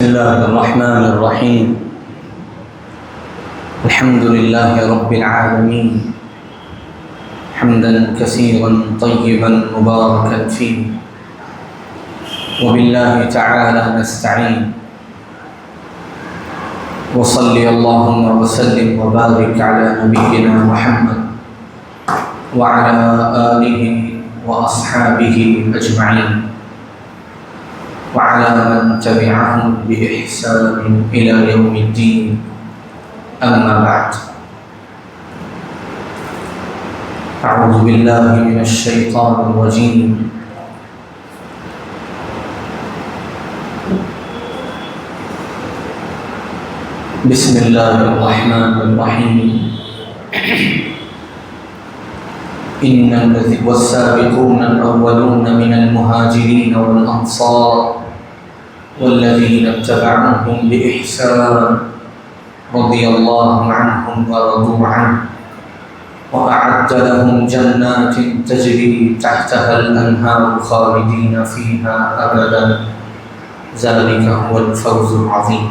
الله الرحمن الرحيم. الحمد لله رب العالمين، حمدا كثيرا طيبا مباركا فيه، وبالله تعالى نستعين. وصلي اللهم وسلم وبارك على نبينا محمد وعلى آله وأصحابه أجمعين، وعلى من تبعهم بإحسان إلى يوم الدين. أما بعد، أعوذ بالله من الشيطان الرجيم. بسم الله الرحمن الرحيم. والسابقون الأولون من المهاجرين والأنصار والذين اتبعوهم بإحسان رضي الله عنهم ورضوا عنه وأعد لهم جنات تجري تحتها الأنهار خالدين فيها أبدا، ذلك هو الفوز العظيم.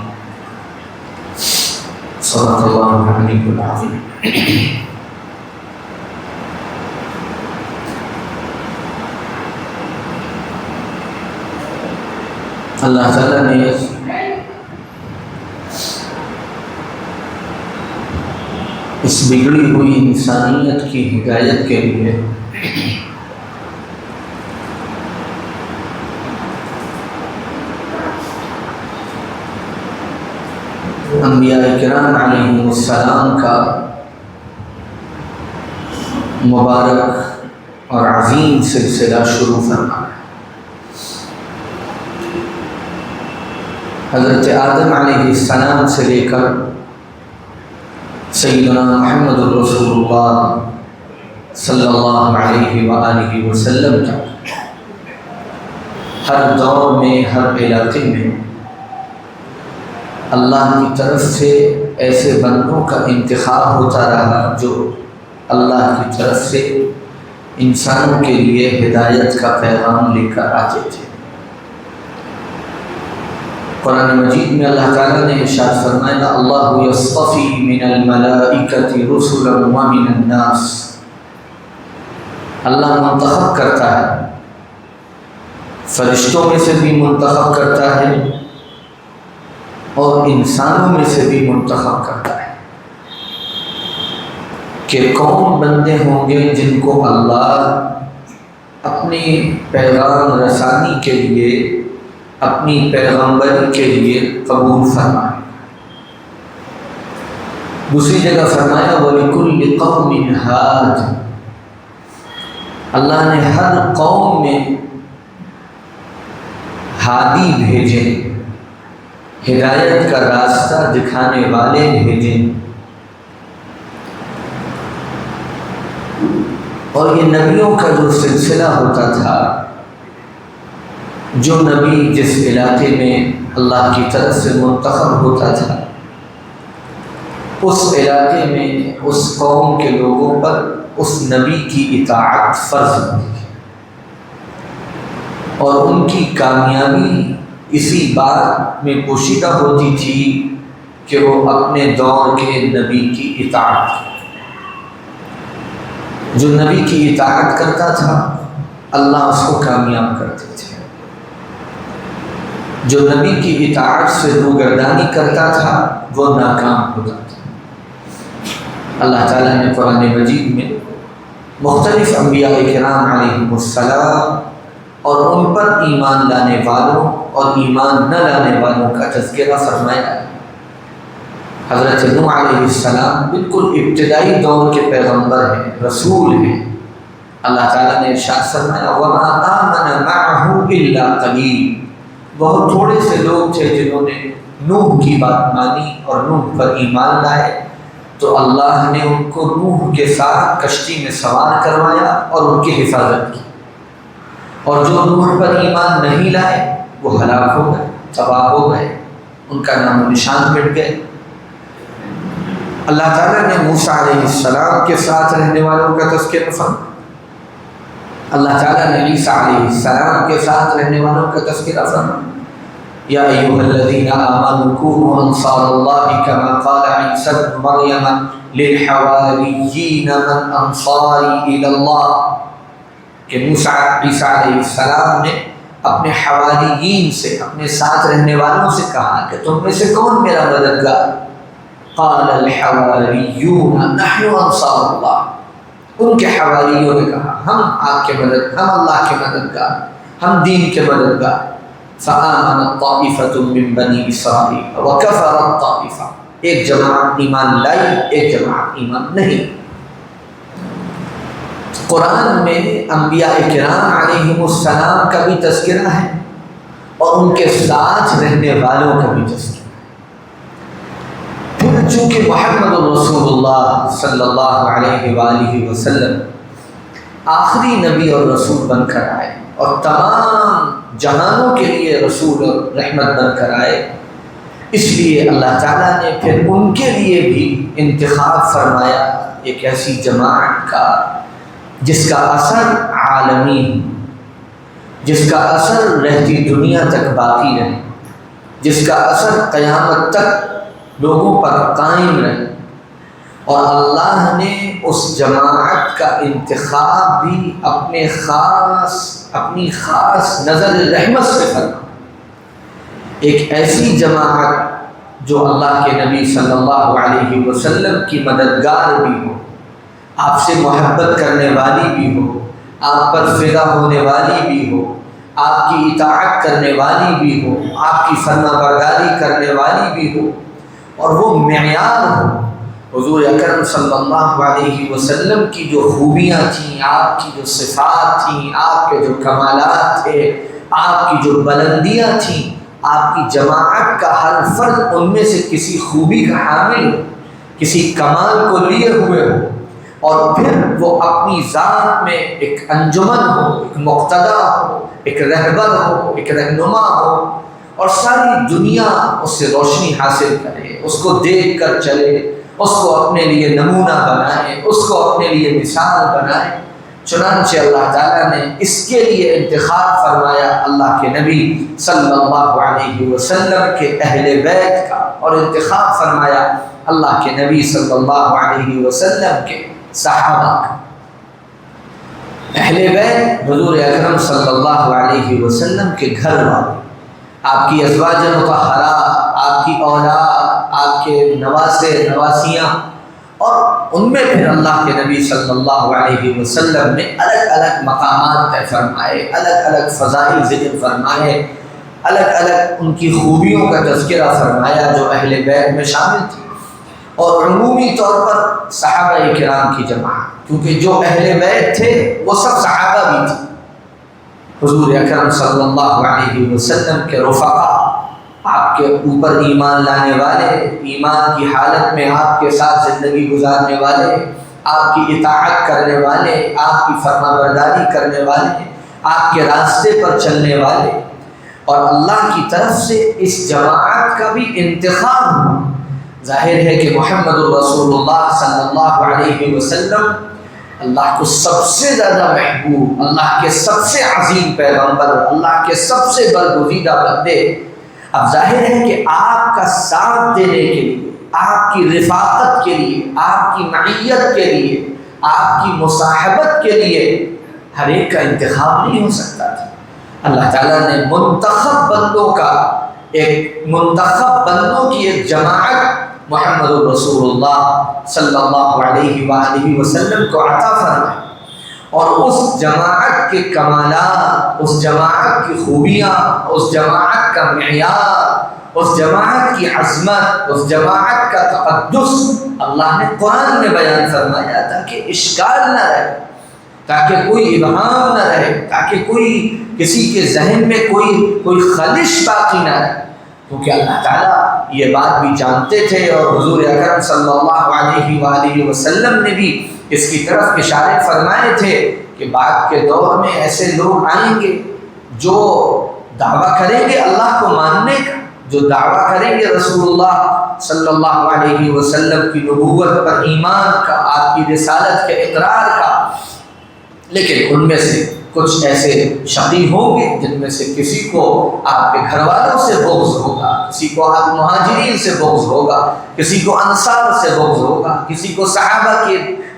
صدق الله العلي العظيم. اللہ تعالیٰ نے اس بگڑی ہوئی انسانیت کی ہدایت کے لیے انبیاء کرام علیہم السلام کا مبارک اور عظیم سلسلہ شروع فرمایا. حضرت آدم علیہ السلام سے لے کر سیدنا محمد رسول اللہ صلی اللہ علیہ وآلہ وسلم تک ہر دور میں، ہر علاقے میں اللہ کی طرف سے ایسے بندوں کا انتخاب ہوتا رہا جو اللہ کی طرف سے انسانوں کے لیے ہدایت کا پیغام لے کر آتے تھے. قرآن مجید میں اللہ تعالیٰ نے ارشاد فرمایا: اللہ یصطفی من الملائکۃ رسلا ومن الناس. اللہ منتخب کرتا ہے، فرشتوں میں سے بھی منتخب کرتا ہے اور انسانوں میں سے بھی منتخب کرتا ہے کہ کون بندے ہوں گے جن کو اللہ اپنی پیغام رسانی کے لیے، اپنی پیغمبری کے لیے قبول فرمائے. دوسری جگہ فرمایا: وَلِكُلِّ قَوْمٍ هَادٍ. اللہ نے ہر قوم میں ہادی بھیجے، ہدایت کا راستہ دکھانے والے بھیجے. اور یہ نبیوں کا جو سلسلہ ہوتا تھا، جو نبی جس علاقے میں اللہ کی طرف سے منتخب ہوتا تھا، اس علاقے میں اس قوم کے لوگوں پر اس نبی کی اطاعت فرض ہوتی تھی، اور ان کی کامیابی اسی بات میں پوشیدہ ہوتی تھی کہ وہ اپنے دور کے نبی کی اطاعت کرتے. جو نبی کی اطاعت کرتا تھا اللہ اس کو کامیاب کرتے تھے، جو نبی کی اطاعت سے روگردانی کرتا تھا وہ ناکام ہوتا تھا. اللہ تعالیٰ نے قرآن مجید میں مختلف انبیاء کرام علیہم السلام اور ان پر ایمان لانے والوں اور ایمان نہ لانے والوں کا تذکرہ فرمایا. حضرت نوح علیہ السلام بالکل ابتدائی دور کے پیغمبر ہیں، رسول ہیں. اللہ تعالیٰ نے ارشاد فرمایا: وَمَا آمَنَ مَعَهُ إِلَّا قَلِيلٌ. بہت تھوڑے سے لوگ تھے جنہوں نے نوح کی بات مانی اور نوح پر ایمان لائے، تو اللہ نے ان کو نوح کے ساتھ کشتی میں سوار کروایا اور ان کی حفاظت کی. اور جو نوح پر ایمان نہیں لائے وہ ہلاک ہو گئے، تباہ ہو گئے، ان کا نام و نشان مٹ گئے. اللہ تعالیٰ نے موسیٰ علیہ السلام کے ساتھ رہنے والوں کا تذکرہ فرمایا. اللہ تعالیٰ نے عیسیٰ علیہ السلام کے ساتھ رہنے والوں کا تذکرہ فرمایا. یا ایھا الذین آمنوا کونوا انصار اللہ کما قال عیسی ابن مریم للحواریین من انصاری الی اللہ، کہ موسیٰ عیسیٰ علیہ السلام نے اپنے حواریین سے، اپنے ساتھ رہنے والوں سے کہا کہ تم میں سے کون میرا مددگار؟ قال الحواریون نحن انصار اللہ، ان کے حواریوں نے کہا ہم اللہ کے مددگار، ہم دین کے مددگار۔ فآمنت طائفة من بنی اسرائیل وکفرت طائفہ، ایک جماعت ایمان لائی، ایک جماعت ایمان نہیں۔ قرآن میں انبیاء کرام علیہم السلام کا بھی تذکرہ ہے اور ان کے ساتھ رہنے والوں کا بھی تذکرہ ہے۔ پھر چونکہ محمد الرسول اللہ صلی اللہ علیہ وآلہ وسلم آخری نبی اور رسول بن کر آئے اور تمام جہانوں کے لیے رسول اور رحمت بن کر آئے، اس لیے اللہ تعالیٰ نے پھر ان کے لیے بھی انتخاب فرمایا ایک ایسی جماعت کا جس کا اثر عالمی، جس کا اثر رہتی دنیا تک باقی رہے، جس کا اثر قیامت تک لوگوں پر قائم رہے۔ اور اللہ نے اس جماعت کا انتخاب بھی اپنی خاص نظر رحمت سے فرمایا، ایک ایسی جماعت جو اللہ کے نبی صلی اللہ علیہ وسلم کی مددگار بھی ہو، آپ سے محبت کرنے والی بھی ہو، آپ پر فدا ہونے والی بھی ہو، آپ کی اطاعت کرنے والی بھی ہو، آپ کی فرما برداری کرنے والی بھی ہو، اور وہ معیار ہو حضور اکرم صلی اللہ علیہ وسلم کی جو خوبیاں تھیں، آپ کی جو صفات تھیں، آپ کے جو کمالات تھے، آپ کی جو بلندیاں تھیں، آپ کی جماعت کا ہر فرد ان میں سے کسی خوبی کا حامل ہو، کسی کمال کو لیے ہوئے ہو، اور پھر وہ اپنی ذات میں ایک انجمن ہو، ایک مقتدی ہو، ایک رہبر ہو، ایک رہنما ہو، اور ساری دنیا اس سے روشنی حاصل کرے، اس کو دیکھ کر چلے، اس کو اپنے لیے نمونہ بنائے، اس کو اپنے لیے مثال بنائے۔ چنانچہ اللہ تعالیٰ نے اس کے لیے انتخاب فرمایا اللہ کے نبی صلی اللہ علیہ وسلم کے اہل بیت کا، اور انتخاب فرمایا اللہ کے نبی صلی اللہ علیہ وسلم کے صحابہ کا۔ اہل بیت حضور اکرم صلی اللہ علیہ وسلم کے گھر والے، آپ کی ازواج مطہرات، آپ کی اولاد، آپ کے نواسے نواسیاں، اور ان میں پھر اللہ کے نبی صلی اللہ علیہ وسلم نے الگ الگ مقامات طے فرمائے، الگ الگ فضائل ذکر فرمائے، الگ الگ ان کی خوبیوں کا تذکرہ فرمایا جو اہل بیت میں شامل تھی، اور عمومی طور پر صحابہ کرام کی جماعت، کیونکہ جو اہل بیت تھے وہ سب صحابہ بھی تھے۔ حضور اکرم صلی اللہ علیہ وسلم کے رفقا، آپ کے اوپر ایمان لانے والے، ایمان کی حالت میں آپ کے ساتھ زندگی گزارنے والے، آپ کی اطاعت کرنے والے، آپ کی فرما برداری کرنے والے، آپ کے راستے پر چلنے والے، اور اللہ کی طرف سے اس جماعت کا بھی انتخاب ہوا۔ ظاہر ہے کہ محمد الرسول اللہ صلی اللہ علیہ وسلم اللہ کو سب سے زیادہ محبوب، اللہ کے سب سے عظیم پیغمبر، اللہ کے سب سے برگزیدہ بندے، اب ظاہر ہے کہ آپ کا ساتھ دینے کے لیے، آپ کی رفاقت کے لیے، آپ کی معیت کے لیے، آپ کی مصاحبت کے لیے ہر ایک کا انتخاب نہیں ہو سکتا تھا۔ اللہ تعالیٰ نے منتخب بندوں کی ایک جماعت محمد الرسول اللہ صلی اللہ علیہ وآلہ وسلم کو عطا فرمائی، اور اس جماعت کے کمالات، اس جماعت کی خوبیاں، اس جماعت کا معیار، اس جماعت کی عظمت، اس جماعت کا تقدس اللہ نے قرآن میں بیان فرمایا تاکہ اشکال نہ رہے، تاکہ کوئی ابہام نہ رہے، تاکہ کسی کے ذہن میں کوئی خلش باقی نہ رہے، کیونکہ اللہ تعالیٰ یہ بات بھی جانتے تھے، اور حضور اکرم صلی اللہ علیہ وآلہ وسلم نے بھی اس کی طرف اشارے فرمائے تھے کہ بعد کے دور میں ایسے لوگ آئیں گے جو دعویٰ کریں گے اللہ کو ماننے کا، جو دعویٰ کریں گے رسول اللہ صلی اللہ علیہ وسلم کی نبوت پر ایمان کا، آپ کی رسالت کے اقرار کا، لیکن ان میں سے کچھ ایسے شقی ہوں گے جن میں سے کسی کو آپ کے گھر والوں سے بغض ہوگا، کسی کو آپ مہاجرین سے بغض ہوگا، کسی کو انصار سے بغض ہوگا، کسی کو صحابہ کے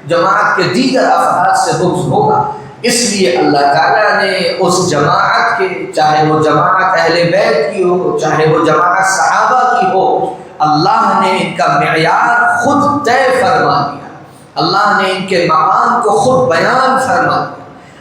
جماعت کے دیگر افراد سے بغض ہوگا۔ اس لیے اللہ تعالیٰ نے اس جماعت کے، چاہے وہ جماعت اہل بیت کی ہو، چاہے وہ جماعت صحابہ کی ہو، اللہ نے ان کا معیار خود طے فرما دیا، اللہ نے ان کے مقام کو خود بیان فرما دیا،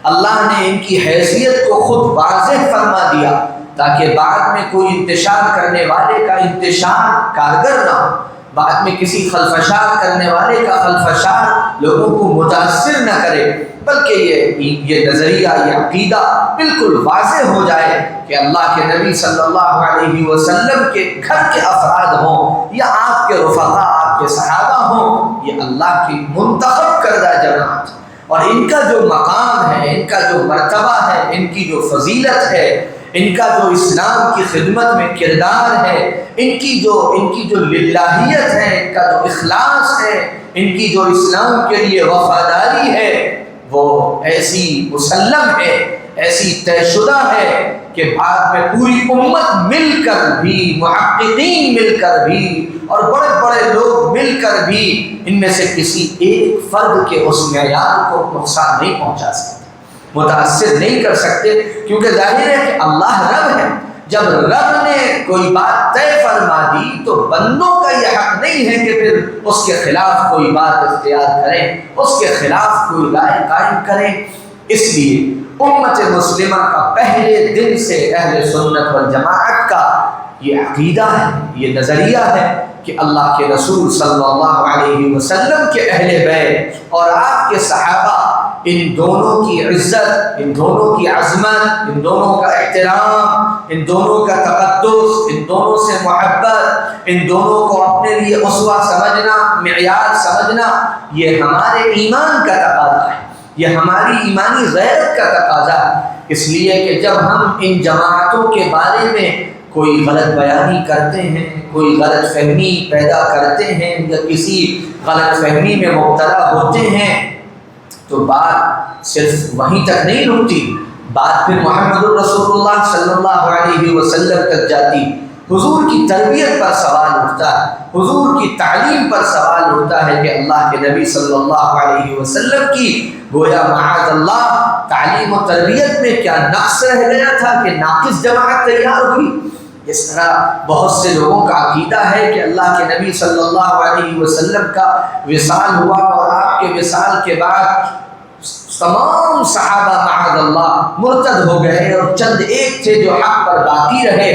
اللہ نے ان کی حیثیت کو خود واضح فرما دیا، تاکہ بعد میں کوئی انتشار کرنے والے کا انتشار کارگر نہ ہو، بعد میں کسی خلفشار کرنے والے کا خلفشار لوگوں کو متاثر نہ کرے، بلکہ یہ نظریہ، یہ عقیدہ بالکل واضح ہو جائے کہ اللہ کے نبی صلی اللہ علیہ وسلم کے گھر کے افراد ہوں یا آپ کے رفقا، آپ کے صحابہ ہوں، یہ اللہ کی منتخب کردہ جماعت، اور ان کا جو مقام ہے، ان کا جو مرتبہ ہے، ان کی جو فضیلت ہے، ان کا جو اسلام کی خدمت میں کردار ہے، ان کی جو للہیت ہے، ان کا جو اخلاص ہے، ان کی جو اسلام کے لیے وفاداری ہے، وہ ایسی مسلم ہے، ایسی طے شدہ ہے کہ بعد میں پوری امت مل کر بھی، محققین مل کر بھی، اور بڑے بڑے لوگ مل کر بھی ان میں سے کسی ایک فرد کے اس معیار کو نقصان نہیں پہنچا سکتے، متاثر نہیں کر سکتے، کیونکہ ظاہر ہے کہ اللہ رب ہے۔ جب رب نے کوئی بات طے فرما دی تو بندوں کا یہ حق نہیں ہے کہ پھر اس کے خلاف کوئی بات اختیار کریں، اس کے خلاف کوئی رائے قائم کریں۔ اس لیے امت مسلمہ کا پہلے دن سے اہل سنت والجماعت کا یہ عقیدہ ہے، یہ نظریہ ہے کہ اللہ کے رسول صلی اللہ علیہ وسلم کے اہل بیت اور آپ کے صحابہ، ان دونوں کی عزت، ان دونوں کی عظمت، ان دونوں کا احترام، ان دونوں کا تقدس، ان دونوں سے محبت، ان دونوں کو اپنے لیے اسوہ سمجھنا، معیار سمجھنا، یہ ہمارے ایمان کا تقاضا ہے، یہ ہماری ایمانی غیرت کا تقاضا ہے۔ اس لیے کہ جب ہم ان جماعتوں کے بارے میں کوئی غلط بیانی کرتے ہیں، کوئی غلط فہمی پیدا کرتے ہیں یا کسی غلط فہمی میں مبتلا ہوتے ہیں، تو بات صرف وہیں تک نہیں رکتی، بات پھر محمد الرسول اللہ صلی اللہ علیہ وسلم تک جاتی، حضور کی تربیت پر سوال اٹھتا ہے، حضور کی تعلیم پر سوال اٹھتا ہے کہ اللہ کے نبی صلی اللہ علیہ وسلم کی گویا معاذ اللہ تعلیم و تربیت میں کیا نقص رہ گیا تھا کہ ناقص جماعت تیار ہوئی۔ اس طرح بہت سے لوگوں کا عقیدہ ہے کہ اللہ کے نبی صلی اللہ علیہ وسلم کا وصال ہوا اور آپ کے وصال کے بعد تمام صحابہ معاذ اللہ مرتد ہو گئے اور چند ایک تھے جو حق پر باقی رہے۔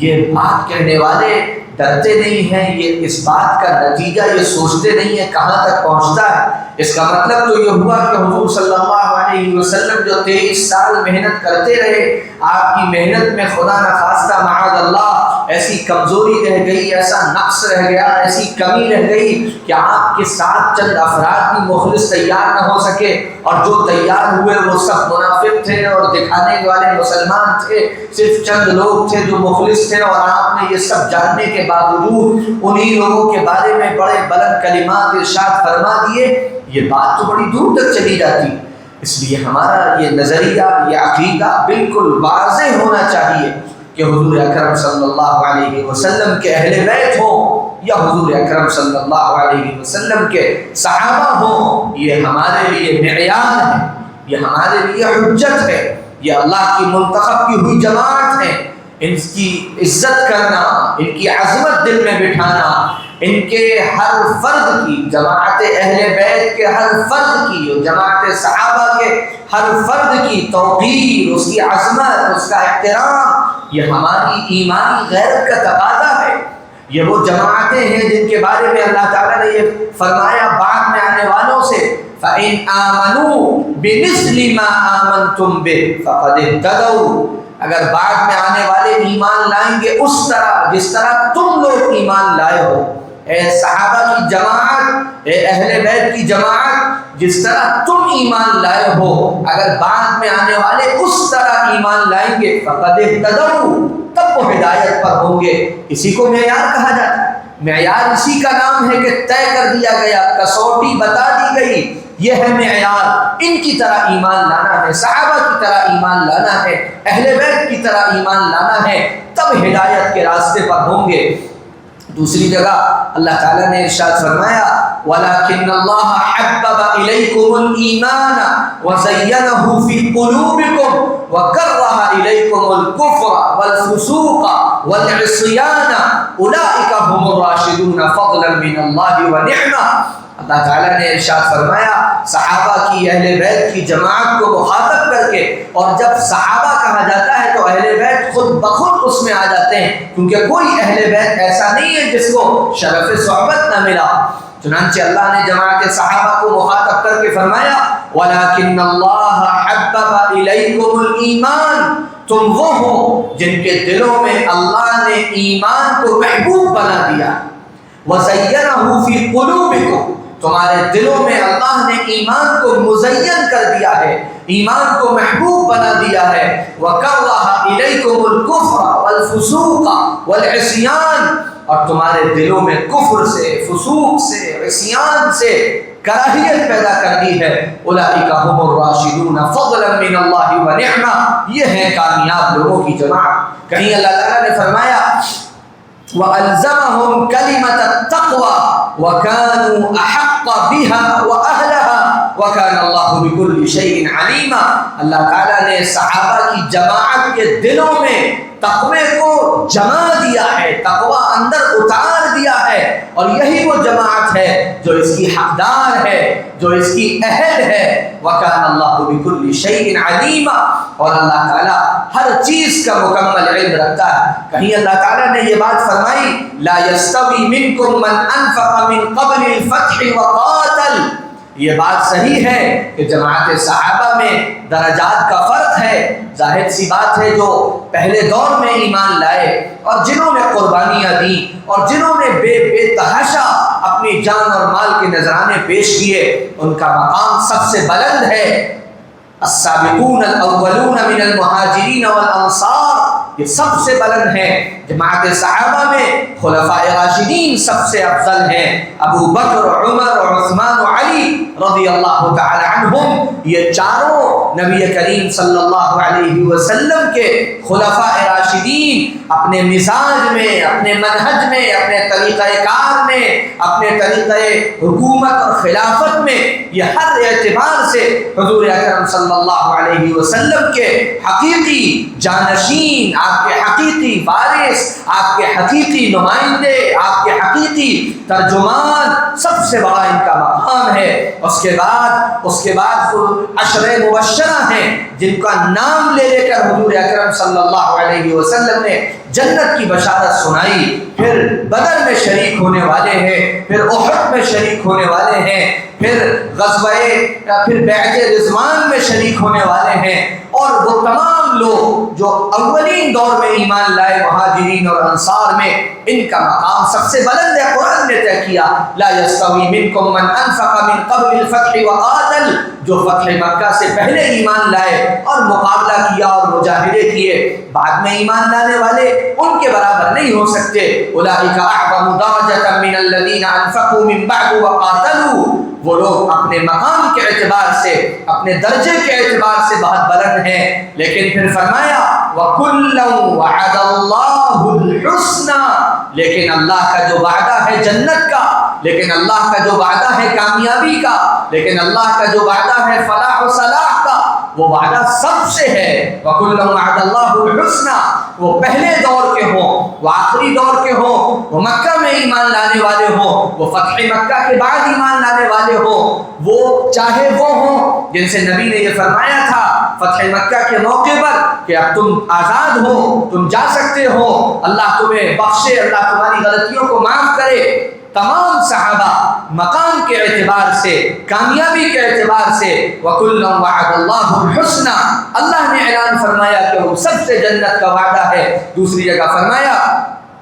یہ بات کہنے والے ڈرتے نہیں ہیں، یہ اس بات کا نتیجہ یہ سوچتے نہیں ہیں کہاں تک پہنچتا ہے۔ اس کا مطلب تو یہ ہوا کہ حضور صلی اللہ علیہ وسلم جو 23 سال محنت کرتے رہے، آپ کی محنت میں خدا نخواستہ معاذ اللہ ایسی کمزوری رہ گئی، ایسا نقص رہ گیا، ایسی کمی رہ گئی کہ آپ کے ساتھ چند افراد بھی مخلص تیار نہ ہو سکے، اور جو تیار ہوئے وہ سب منافق تھے اور دکھانے والے مسلمان تھے، صرف چند لوگ تھے جو مخلص تھے، اور آپ نے یہ سب جاننے کے باوجود انہی لوگوں کے بارے میں بڑے بلند کلمات ارشاد فرما دیے۔ یہ بات تو بڑی دور تک چلی جاتی، اس لیے ہمارا یہ نظریہ، یہ عقیدہ بالکل واضح ہونا چاہیے کہ حضور اکرم صلی اللہ علیہ وسلم کے اہل بیت ہوں یا حضور اکرم صلی اللہ علیہ وسلم کے صحابہ ہوں، یہ ہمارے لیے معیار ہے، یہ ہمارے لیے حجت ہے، یہ اللہ کی منتخب کی ہوئی جماعت ہے۔ ان کی عزت کرنا، ان کی عظمت دل میں بٹھانا، ان کے ہر فرد کی، جماعت اہل بیت کے ہر فرد کی، جماعت صحابہ کے ہر فرد کی توقیر، اس کی عظمت، اس کا احترام، یہ ہماری ایمانی غیرت کا تقاضا ہے۔ یہ وہ جماعتیں ہیں جن کے بارے میں اللہ تعالیٰ نے یہ فرمایا بعد میں آنے والوں سے، فَإِنْ آمَنُوا بِمِثْلِ مَا آمَنْتُمْ بِهِ فَقَدِ اهْتَدَوْا، اگر بعد میں آنے والے ایمان لائیں گے اس طرح جس طرح تم لوگ ایمان لائے ہو، اے صحابہ کی جماعت، اے اہل بیت کی جماعت، جس طرح تم ایمان لائے ہو، اگر بعد میں آنے والے اس طرح ایمان لائیں گے، فَقَدِ اهْتَدَوْا، تب وہ ہدایت پر ہوں گے۔ اسی کو معیار کہا جاتا ہے، معیار اسی کا نام ہے کہ طے کر دیا گیا، کسوٹی بتا دی گئی، یہ ہے معیار، ان کی طرح ایمان لانا ہے، صحابہ کی طرح ایمان لانا ہے، اہل بیت کی طرح ایمان لانا ہے، تب ہدایت کے راستے پر ہوں گے۔ دوسری جگہ اللہ تعالیٰ نے ارشاد فرمایا وَلَكِنَّ اللَّهَ حَبَّبَ إِلَيْكُمُ الْإِيمَانَ وَزَيَّنَهُ فِي قُلُوبِكُمْ وَكَرَّهَ إِلَيْكُمُ الْكُفْرَ وَالْفُسُوقَ وَالْعِصْيَانَ أُولَٰئِكَ هُمُ الرَّاشِدُونَ فَضْلًا مِّنَ اللَّهِ وَنِعْمَةً۔ اللہ تعالیٰ نے ارشاد فرمایا صحابہ کی، اہل بیت کی جماعت کو مخاطب کر کے، اور جب صحابہ کہا جاتا ہے تو اہل بیت خود بخود اس میں آ جاتے ہیں، کیونکہ کوئی اہل بیت ایسا نہیں ہے جس کو شرف صحبت نہ ملا۔ چنانچہ اللہ نے جماعت صحابہ کو مخاطب کر کے فرمایا وَلَكِنَّ اللَّهَ حَبَّبَ إِلَيْكُمُ الْإِيمَانَ، تم وہ ہو جن کے دلوں میں اللہ نے ایمان کو محبوب بنا دیا، وَزَيَّنَهُ فِي قُلُوبِكُمْ، تمہارے دلوں میں اللہ نے ایمان کو مزین کر دیا ہے، ایمان کو محبوب بنا دیا ہے، وَكَرَّهَ إِلَيْكُمُ الْكُفْرَ وَالْفُسُوقَ وَالْعِصْيَانَ، اور تمہارے دلوں میں کفر سے، فسوق سے، عصیان سے کراہیت پیدا کر دی ہے۔ اولئک هم الراشدون فضلا من اللہ ونعمہ، یہ ہے کامیاب لوگوں کی جماعت۔ کہیں اللہ تعالیٰ نے فرمایا وَأَلْزَمَهُمْ كَلِمَةَ التَّقْوَى وَكَانُوا أَحَقَّ بِهَا وَأَهْلَهَا وَكَانَ اللَّهُ بِكُلِّ شَيْءٍ عَلِيمًا۔ اللہ تعالیٰ نے صحابہ کی جماعت کے دلوں میں تقوی کو جما دیا ہے، تقوی اندر اتار دیا ہے، اور یہی وہ جماعت ہے جو اس کی حقدار ہے، جو اس کی اہل ہے۔ وَكَانَ اللَّهُ بِكُلِّ شَيْءٍ عَلِيمًا، اور اللہ تعالیٰ ہر چیز کا مکمل علم رکھتا ہے۔ کہیں اللہ تعالیٰ نے یہ بات فرمائی لَا يَسْتَوِي مِنْكُمْ مَنْ أَنْفَقَ مِنْ قَبْلِ الْفَتْحِ وَقَاتَلَ، یہ بات صحیح ہے کہ جماعت صحابہ میں درجات کا فرق ہے، ظاہر سی بات ہے جو پہلے دور میں ایمان لائے اور جنہوں نے قربانیاں دیں اور جنہوں نے بے تحاشا اپنی جان اور مال کے نذرانے پیش کیے، ان کا مقام سب سے بلند ہے۔ السابقون الاولون من المہاجرین والانصار، یہ سب سے بلند ہے۔ جماعت صحابہ میں خلفاء راشدین سب سے افضل ہیں، ابو بکر، عمر اور عثمان و علی رضی اللہ تعالی عنہم، یہ چاروں نبی کریم صلی اللہ علیہ وسلم کے خلفاء راشدین اپنے مزاج میں، اپنے منہج میں، اپنے طریقہ کار میں، اپنے طریقہ حکومت اور خلافت میں، یہ ہر اعتبار سے حضور اکرم صلی اللہ علیہ وسلم کے حقیقی جانشین، آپ کے حقیقی وارث، آپ کے حقیقی نمائندے، آپ کے حقیقی ترجمان، سب سے بڑا ان کا مقام ہے۔ اس کے بعد عشرہ مبشرہ ہیں جن کا نام لے لے کر حضور اکرم صلی اللہ علیہ وسلم نے جنت کی بشارت سنائی، پھر بدر میں شریک ہونے والے ہیں، پھر احد میں شریک ہونے والے ہیں، پھر بیعت رضوان میں شریک ہونے والے ہیں، اور وہ تمام لوگ جو اولین دور میں ایمان لائے مہاجرین اور انصار میں، ان کا مقام سب سے بلند ہے۔ قرآن نے طے کیا لا یستوی منکم من انفق من قبل الفتح وقاتل، جو فتح مکہ سے پہلے ایمان لائے اور مقابلہ کیا اور مجاہدے کیے، بعد میں ایمان لانے والے ان کے برابر نہیں ہو سکتے۔ اولئک اعظم درجۃ من الذین انفقوا من بعد وقاتلوا، وہ لوگ اپنے مقام کے اعتبار سے، اپنے درجے کے اعتبار سے بہت بلند ہیں، لیکن پھر فرمایا وَكُلًّا وَعَدَ اللَّهُ الْحُسْنَى، لیکن اللہ کا جو وعدہ ہے جنت کا، لیکن اللہ کا جو وعدہ ہے کامیابی کا، لیکن اللہ کا جو وعدہ ہے فلاح و صلاح کا، وہ وعدہ سب سے ہے۔ وَكُلًّا وَعَدَ اللَّهُ الْحُسْنَى، وہ پہلے دور کے ہوں، وہ آخری دور کے ہوں، وہ مکہ میں ایمان لانے والے ہوں، وہ فتح مکہ کے بعد ایمان لانے والے ہوں، وہ چاہے وہ ہوں جن سے نبی نے یہ فرمایا تھا فتح مکہ کے موقع پر کہ اب تم آزاد ہو، تم جا سکتے ہو، اللہ تمہیں بخشے، اللہ تمہاری غلطیوں کو معاف کرے۔ تمام صحابہ مقام کے اعتبار سے، کامیابی کے اعتبار سے وَكُلًّا وَعَدَ اللَّهُ الْحُسْنَى، اللہ نے اعلان فرمایا کہ وہ سب سے جنت کا وعدہ ہے۔ دوسری جگہ فرمایا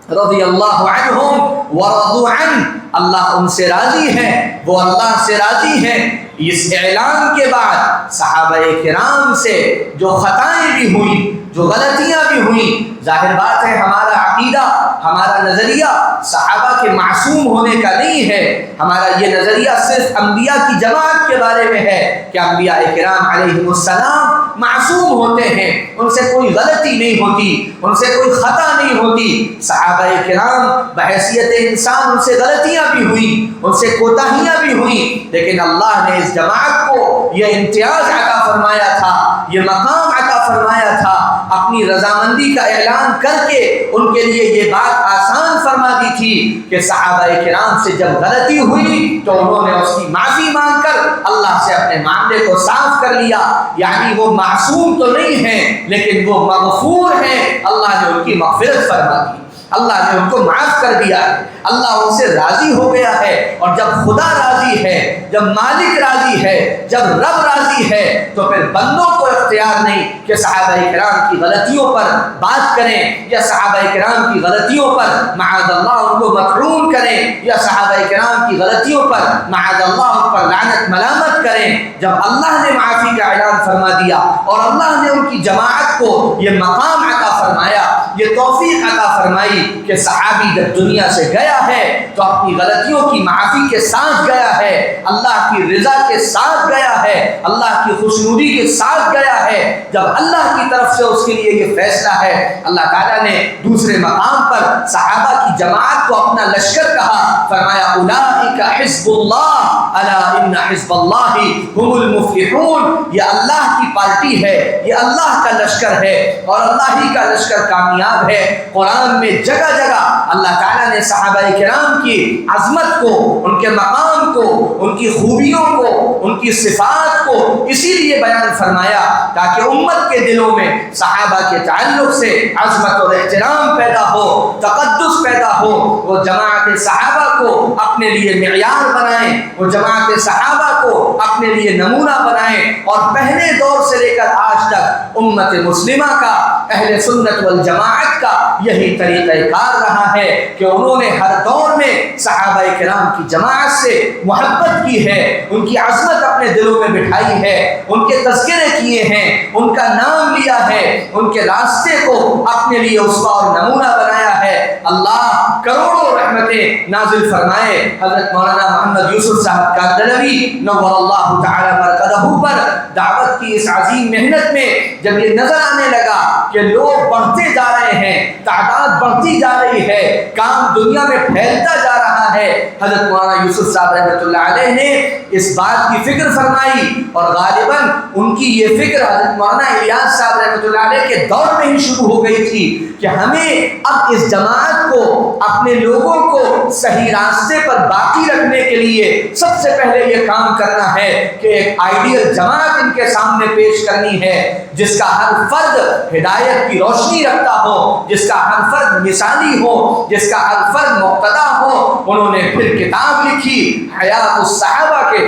رضی اللہ عنہم ورضوا عنہ، اللہ ان سے راضی ہے، وہ اللہ سے راضی ہیں۔ اس اعلان کے بعد صحابہ کرام سے جو خطائیں بھی ہوئیں، جو غلطیاں بھی ہوئیں، ظاہر بات ہے ہمارا عقیدہ، ہمارا نظریہ صحابہ کے معصوم ہونے کا نہیں ہے، ہمارا یہ نظریہ صرف انبیاء کی جماعت کے بارے میں ہے کہ انبیاء کرام علیہ السلام معصوم ہوتے ہیں، ان سے کوئی غلطی نہیں ہوتی، ان سے کوئی خطا نہیں ہوتی۔ صحابہ کرام بحیثیت انسان ان سے غلطیاں بھی ہوئیں، ان سے کوتاہیاں بھی ہوئیں، لیکن اللہ نے اس جماعت کو یہ امتیاز عطا فرمایا تھا، یہ مقام عطا فرمایا تھا، اپنی رضامندی کا اعلان کر کے ان کے لیے یہ بات آسان فرما دی تھی کہ صحابہ کرام سے جب غلطی ہوئی تو انہوں نے اس کی معافی مانگ کر اللہ سے اپنے معاملے کو صاف کر لیا، یعنی وہ معصوم تو نہیں ہیں لیکن وہ مغفور ہیں، اللہ نے ان کی مغفرت فرما دی، اللہ نے ان کو معاف کر دیا ہے، اللہ ان سے راضی ہو گیا ہے۔ اور جب خدا راضی ہے، جب مالک راضی ہے، جب رب راضی ہے، تو پھر بندوں کو اختیار نہیں کہ صحابہ کرام کی غلطیوں پر بات کریں یا صحابہ کرام کی غلطیوں پر معاذ اللہ ان کو مطعون کریں یا صحابہ کرام کی غلطیوں پر معاذ اللہ ان پر لعنت ملامت کریں۔ جب اللہ نے معافی کا اعلان فرما دیا اور اللہ نے ان کی جماعت کو یہ مقام عطا فرمایا، یہ توفیق عطا فرمائی کہ صحابی جب دنیا سے گیا ہے تو اپنی غلطیوں کی معافی کے ساتھ گیا ہے، اللہ کی رضا کے ساتھ گیا ہے، اللہ کی خوشنودی کے ساتھ گیا ہے۔ جب اللہ کی طرف سے اس کے لیے یہ فیصلہ ہے، اللہ تعالیٰ نے دوسرے مقام پر صحابہ کی جماعت کو اپنا لشکر کہا، فرمایا اولئک حزب اللہ الا ان حزب اللہ هم المفلحون، یہ اللہ کی پارٹی ہے، یہ اللہ کا لشکر ہے اور اللہ ہی کا لشکر کامیاب ہے۔ قرآن میں جگہ جگہ اللہ تعالیٰ نے صحابہ کرام کی عظمت کو، ان کے مقام کو، ان کی خوبیوں کو، ان کی صفات کو اسی لیے بیان فرمایا تاکہ امت کے دلوں میں صحابہ کے تعلق سے عظمت اور احترام پیدا ہو، تقدس پیدا ہو، وہ جماعت صحابہ کو اپنے لیے معیار بنائیں، وہ جماعت صحابہ کو اپنے لیے نمونہ بنائیں، اور پہلے دور سے لے کر آج تک امت مسلمہ کا، اہل سنت والجماعت کا یہی طریقہ کار رہا ہے کہ انہوں نے ہر دور میں صحابہ کرام کی جماعت سے محبت کی ہے، ان کی عظمت اپنے دلوں میں بٹھائی ہے، ان کے تذکرے کیے ہیں، ان کا نام لیا ہے، ان کے راستے کو اپنے لیے اسوہ اور نمونہ بنایا ہے۔ اللہ کروڑوں رحمتیں نازل فرمائے حضرت مولانا محمد یوسف صاحب کاندھلوی نور اللہ تعالی مرقدہ پر دعوت کی اس عظیم محنت میں جب یہ نظر آنے لگا کہ لوگ بڑھتے جا رہے ہیں، تعداد بڑھتی جا رہی ہے، کام دنیا میں پھیلتا جا رہا ہے، حضرت مولانا یوسف صاحب رحمۃ اللہ علیہ نے اس بات کی فکر فرمائی، اور غالباً ان کی یہ فکر حضرت مولانا الیاس صاحب رحمۃ اللہ علیہ کے دور میں ہی شروع ہو گئی تھی کہ ہمیں اب اس جماعت کو، اپنے لوگوں کو صحیح راستے پر باقی رکھنے کے لیے سب سے پہلے یہ کام کرنا ہے کہ ایک آئیڈیل جماعت ان کے سامنے پیش کرنی ہے جس کا ہر فرد ہدایت کی روشنی رکھتا ہو، جس کا ہر فرد مثالی ہو، جس کا ہر فرد مقتدا ہو۔ انہوں نے پھر کتاب لکھی حیات الصحابہ کے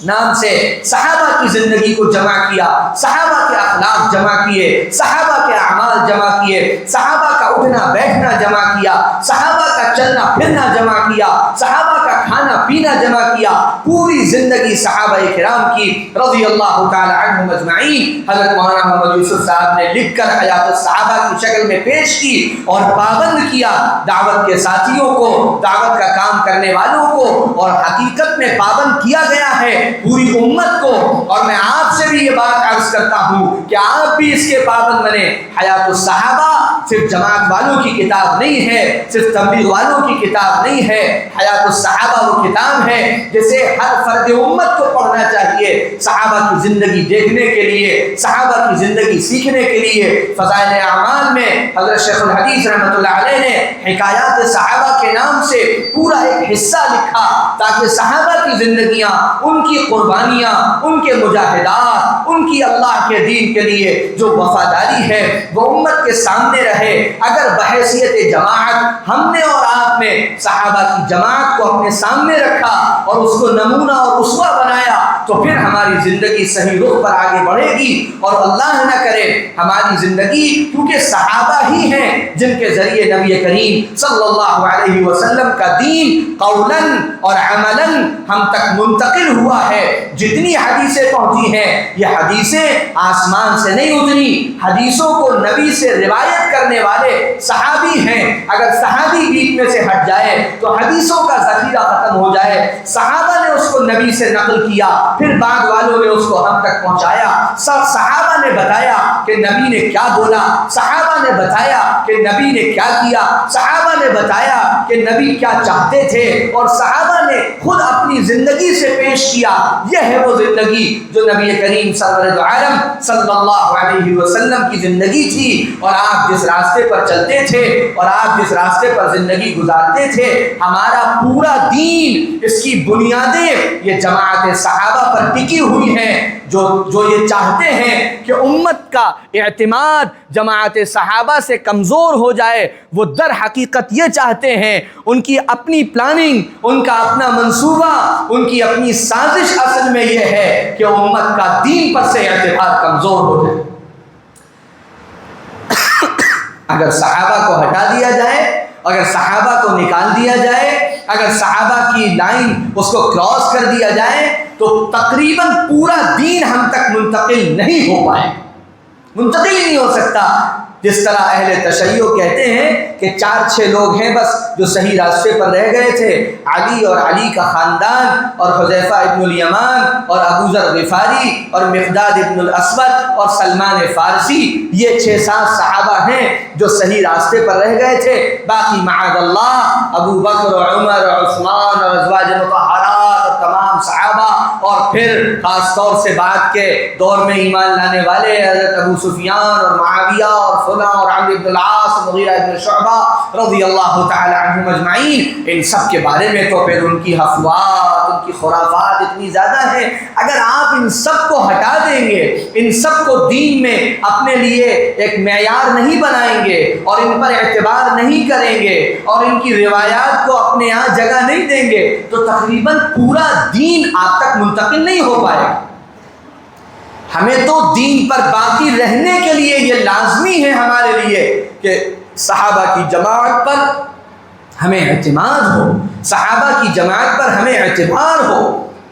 نام سے، صحابہ کی زندگی کو جمع کیا، صحابہ کے اخلاق جمع کیے، صحابہ کے اعمال جمع کیے، صحابہ کا اٹھنا بیٹھنا جمع کیا، صحابہ کا چلنا پھرنا جمع کیا، صحابہ کا کھانا پینا جمع کیا، پوری زندگی صحابہ کرام کی رضی اللہ تعالی عنہم اجمعین حضرت مولانا محمد یوسف صاحب نے لکھ کر حیات الصحابہ کی شکل میں پیش کی اور پابند کیا دعوت کے ساتھیوں کو، دعوت کا کام کرنے والوں کو، اور حقیقت میں پابند کیا گیا ہے پوری امت کو۔ اور میں آپ سے بھی یہ بات عرض کرتا ہوں کہ آپ بھی اس کے پابند بنے۔ حیات الصحابہ صرف جماعت والوں کی کتاب نہیں ہے، صرف تبلیغ والوں کی کتاب نہیں ہے، حیات الصحابہ وہ کتاب ہے جسے ہر فرد امت کو پڑھنا چاہیے، صحابہ کی زندگی دیکھنے کے لیے، صحابہ کی زندگی سیکھنے کے لیے۔ فضائل اعمال میں حضرت شیخ الحدیث رحمۃ اللہ علیہ نے حکایات صحابہ کے نام سے پورا ایک حصہ لکھا تاکہ صحابہ کی زندگیاں، ان کی قربانیاں، ان کے مجاہدات، ان کی اللہ کے دین کے لیے جو وفاداری ہے وہ امت کے سامنے رہے۔ اگر بحیثیت جماعت ہم نے اور آپ صورت میں صحابہ کی جماعت کو اپنے سامنے رکھا اور اس کو نمونہ اور اسوہ بنایا تو پھر ہماری زندگی صحیح رخ پر آگے بڑھے گی. اور اللہ نہ کرے ہماری زندگی، کیونکہ صحابہ ہی ہیں جن کے ذریعے نبی کریم صلی اللہ علیہ وسلم کا دین قولاً اور عملاً ہم تک منتقل ہوا ہے. جتنی حدیثیں پہنچی ہیں یہ حدیثیں آسمان سے نہیں اتری، حدیثوں کو نبی سے روایت کرنے والے صحابی ہیں. اگر صحابی بیچ میں سے ہٹ جائے تو حدیثوں کا ذخیرہ ختم ہو جائے. صحابہ نے اس کو نبی سے نقل کیا، پھر بعد والوں نے اس کو ہم تک پہنچایا. صحابہ نے بتایا کہ نبی نے کیا بولا، صحابہ نے بتایا کہ نبی نے کیا کیا، صحابہ نے بتایا کہ نبی کیا چاہتے تھے، اور صحابہ نے خود اپنی زندگی سے پیش کیا. یہ ہے وہ زندگی جو نبی کریم سرور دو عالم صلی اللہ علیہ وسلم کی زندگی تھی. اور آپ جس راستے پر چلتے تھے اور آپ جس راستے پر زندگی گزارتے تھے، ہمارا پورا دین، اس کی بنیادیں یہ جماعت صحابہ پر ٹکی ہوئی ہیں. جو یہ چاہتے ہیں کہ امت کا اعتماد جماعت صحابہ سے کمزور ہو جائے، وہ در حقیقت یہ چاہتے ہیں، ان کی اپنی پلاننگ، ان کا اپنا منصوبہ، ان کی اپنی سازش اصل میں یہ ہے کہ امت کا دین پر سے اعتماد کمزور ہو جائے. اگر صحابہ کو ہٹا دیا جائے، اگر صحابہ کو نکال دیا جائے، اگر صحابہ کی لائن اس کو کراس کر دیا جائے تو تقریباً پورا دین ہم تک منتقل نہیں ہو پائے، منتقل ہی نہیں ہو سکتا. جس طرح اہل تشیع کہتے ہیں کہ 4-6 لوگ ہیں بس جو صحیح راستے پر رہ گئے تھے، علی اور علی کا خاندان اور حذیفہ ابن الیمان اور ابو ذر غفاری اور مقداد ابن الاسود اور سلمان فارسی. یہ 6-7 صحابہ ہیں جو صحیح راستے پر رہ گئے تھے. باقی معاذ اللہ ابو بکر اور عمر اور عثمان اور ازواج مطہرات اور تمام صحابہ، اور پھر خاص طور سے بعد کے دور میں ایمان لانے والے حضرت ابو سفیان اور معاویہ اور فلاں اور عمرو بن العاص اور مغیرہ بن شعبہ رضی اللہ تعالی عنہم اجمعین، ان سب کے بارے میں تو پھر ان کی افواہ، ان کی خرافات اتنی زیادہ ہیں. اگر آپ ان سب کو ہٹا دیں گے، ان سب کو دین میں اپنے لیے ایک معیار نہیں بنائیں گے اور ان پر اعتبار نہیں کریں گے اور ان کی روایات کو اپنے یہاں جگہ نہیں دیں گے تو تقریباً پورا دین آپ تک منتقل نہیں ہو پائے گا. ہمیں تو دین پر باقی رہنے کے لیے یہ لازمی ہے ہمارے لیے کہ صحابہ کی جماعت پر ہمیں اعتماد ہو، صحابہ کی جماعت پر ہمیں اعتبار ہو.